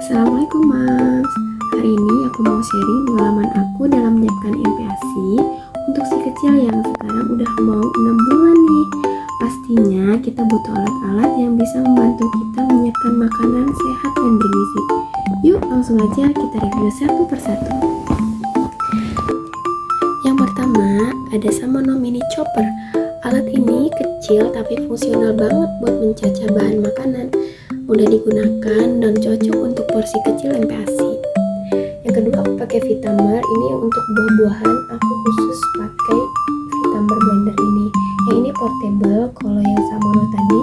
Assalamualaikum Mams. Hari ini aku mau sharing pengalaman aku dalam menyiapkan MPASI untuk si kecil yang sekarang udah mau 6 bulan nih. Pastinya kita butuh alat-alat yang bisa membantu kita menyiapkan makanan sehat dan bergizi. Yuk langsung aja kita review satu persatu. Yang pertama ada Samono Mini Chopper. Alat ini kecil tapi fungsional banget buat mencacah bahan makanan. Mudah digunakan dan cocok untuk porsi kecil MPASI. Yang kedua aku pakai Vitamer. Ini untuk buah-buahan, aku khusus pakai Vitamer blender ini. Yang ini portable. Kalau yang Samono tadi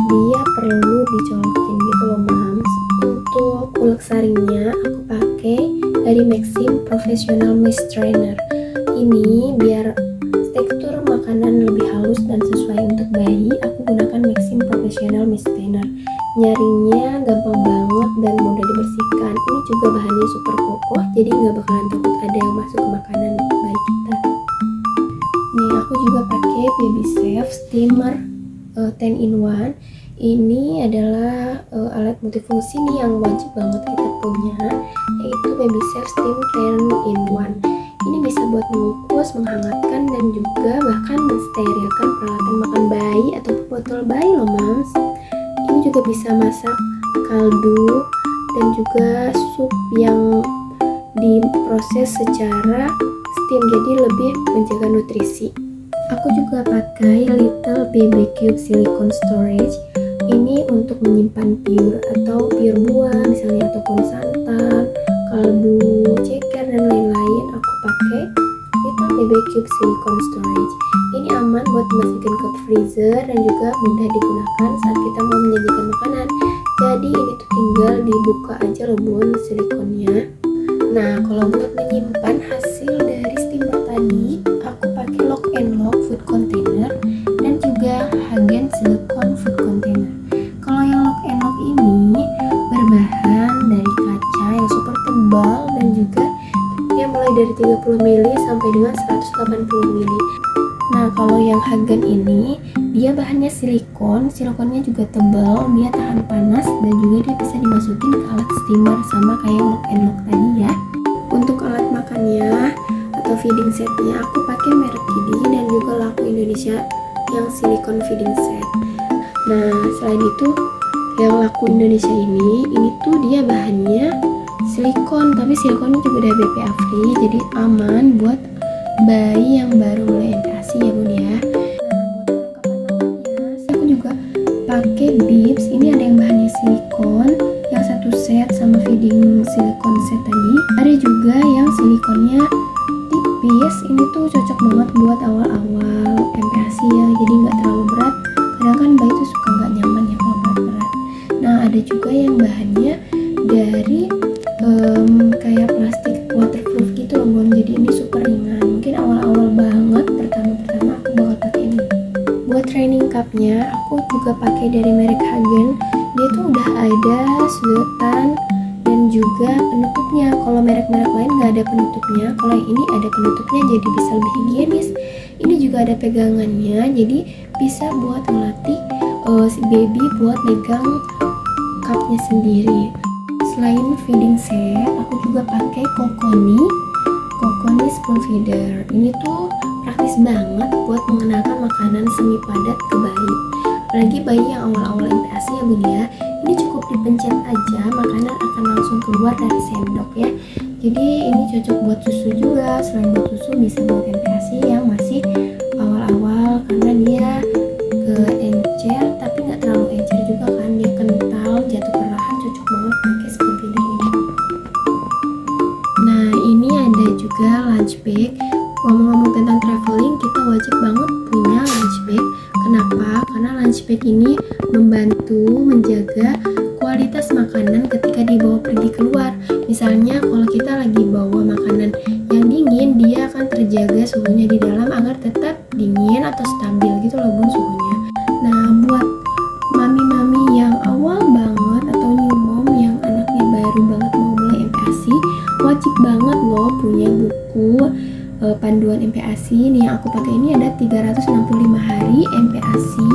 dia perlu dicolokin gitu loh Mams. Untuk ulek saringnya aku pakai dari Maxim Professional Mist Strainer. Ini biar tekstur makanan lebih halus dan sesuai untuk bayi, aku gunakan Maxim Professional Mist Strainer. Nyaringnya gampang banget dan mudah dibersihkan. Ini juga bahannya super kokoh, jadi nggak bakalan takut ada yang masuk ke makanan bayi kita. Nih aku juga pakai Baby Safe Steamer 10 in 1. Ini adalah alat multifungsi nih yang wajib banget kita punya, yaitu Baby Safe Steam 10 in 1. Ini bisa buat mengukus, menghangatkan, dan juga bahkan mensterilkan peralatan makan bayi atau botol bayi loh Mams. Ini juga bisa masak kaldu dan juga sup yang diproses secara steam, jadi lebih menjaga nutrisi. Aku juga pakai Little Baby Cube Silicone Storage. Ini untuk menyimpan pure buah misalnya, ataupun santan, kaldu, ceker, dan lain-lain. Aku pakai Little Baby Cube Silicone Storage. Ini aman buat dimasukin ke freezer dan juga mudah digunakan saat kita mau menyajikan makanan. Jadi ini tuh tinggal dibuka aja loh bun silikonnya. Nah kalau buat menyimpan hasil dari steamer tadi, aku pakai Lock and Lock food container dan juga Hagen silicone food container. Kalau yang Lock and Lock ini berbahan dari kaca yang super tebal dan juga dia mulai dari 30 ml sampai dengan 180 ml. Nah kalau yang Hagen ini dia bahannya silikonnya juga tebal, dia tahan panas dan juga dia bisa dimasukin ke alat steamer sama kayak Lock and Lock tadi ya. Untuk alat makannya atau feeding setnya aku pakai merek Kidi dan juga Laku Indonesia yang silikon feeding set. Nah selain itu yang Laku Indonesia ini tuh dia bahannya silikon, tapi silikonnya juga udah BPA free, jadi aman buat bayi yang baru mulai MPASI ya bun ya. Aku juga pakai Bibs. Ini ada yang bahannya silikon yang satu set sama feeding silikon set tadi. Ada juga yang silikonnya tipis. Ini tuh cocok banget buat awal-awal MPASI ya, jadi nggak terlalu berat. Kadang kan bayi tuh suka nggak nyaman ya kalau berat-berat. Nah ada juga yang bahannya dari kayak plastik waterproof gitu loh bun, jadi ini super ringan. Mungkin awal-awal banget pertama aku bakal pakai ini. Buat training cupnya aku juga pakai dari merek Hagen. Dia tuh udah ada sedotan dan juga penutupnya. Kalau merek-merek lain nggak ada penutupnya, kalau yang ini ada penutupnya jadi bisa lebih higienis. Ini juga ada pegangannya, jadi bisa buat melatih si baby buat megang cupnya sendiri. Selain feeding set, aku juga pakai Kokoni spoon feeder. Ini tuh praktis banget buat mengenalkan makanan semi padat ke bayi. Apalagi bayi yang awal-awal MPASI ya bun ya. Ini cukup dipencet aja, makanan akan langsung keluar dari sendok ya. Jadi ini cocok buat susu juga. Selain buat susu bisa buat MPASI yang masih awal-awal, karena dia encer tapi nggak terlalu encer juga kan, dia kental, jatuh perlahan, cocok banget pakai spoon feeder ini. Nah ini ada juga lunch bag. Ngomong-ngomong tentang traveling, kita wajib banget punya lunch bag. Kenapa? Karena lunch bag ini membantu menjaga kualitas makanan ketika dibawa pergi keluar. Misalnya kalau kita lagi bawa makanan yang dingin, dia akan terjaga suhunya di dalam agar tetap dingin atau stabil gitu loh bun suhunya. Nah buat mami-mami yang awal banget atau new mom yang anaknya baru banget mau mulai MPASI, wajib banget loh punya buku panduan MPASI. Nih yang aku pakai ini ada 365 hari MPASI.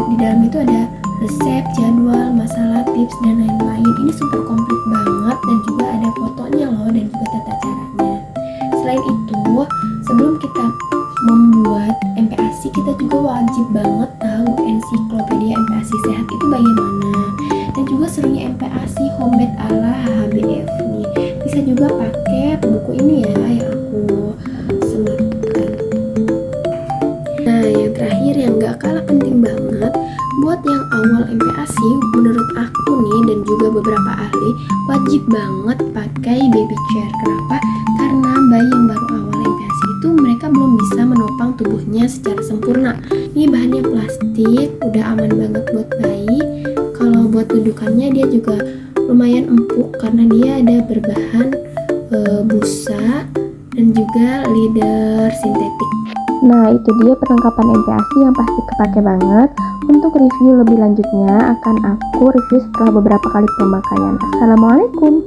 Di dalam itu ada resep, jadwal, masalah, tips, dan lain-lain. Ini super komplit banget dan juga ada fotonya loh dan juga tata caranya. Selain itu, sebelum kita membuat MPASI, kita juga wajib banget tahu ensiklopedia MPASI sehat itu bagaimana. Dan juga serunya MPASI homemade ala HHBF nih. Bisa juga pakai buku ini ya yang aku sematkan. Nah, yang terakhir yang gak kalah penting banget buat yang awal MPASI, menurut aku nih dan juga beberapa ahli, wajib banget pakai baby chair. Kenapa? Karena bayi yang baru awal MPASI itu mereka belum bisa menopang tubuhnya secara sempurna. Ini bahannya plastik, udah aman banget buat bayi. Kalau buat dudukannya dia juga lumayan empuk karena dia ada berbahan busa dan juga leather sintetik. Nah, itu dia perlengkapan MPASI yang pasti kepake banget. Untuk review lebih lanjutnya akan aku review setelah beberapa kali pemakaian. Assalamualaikum.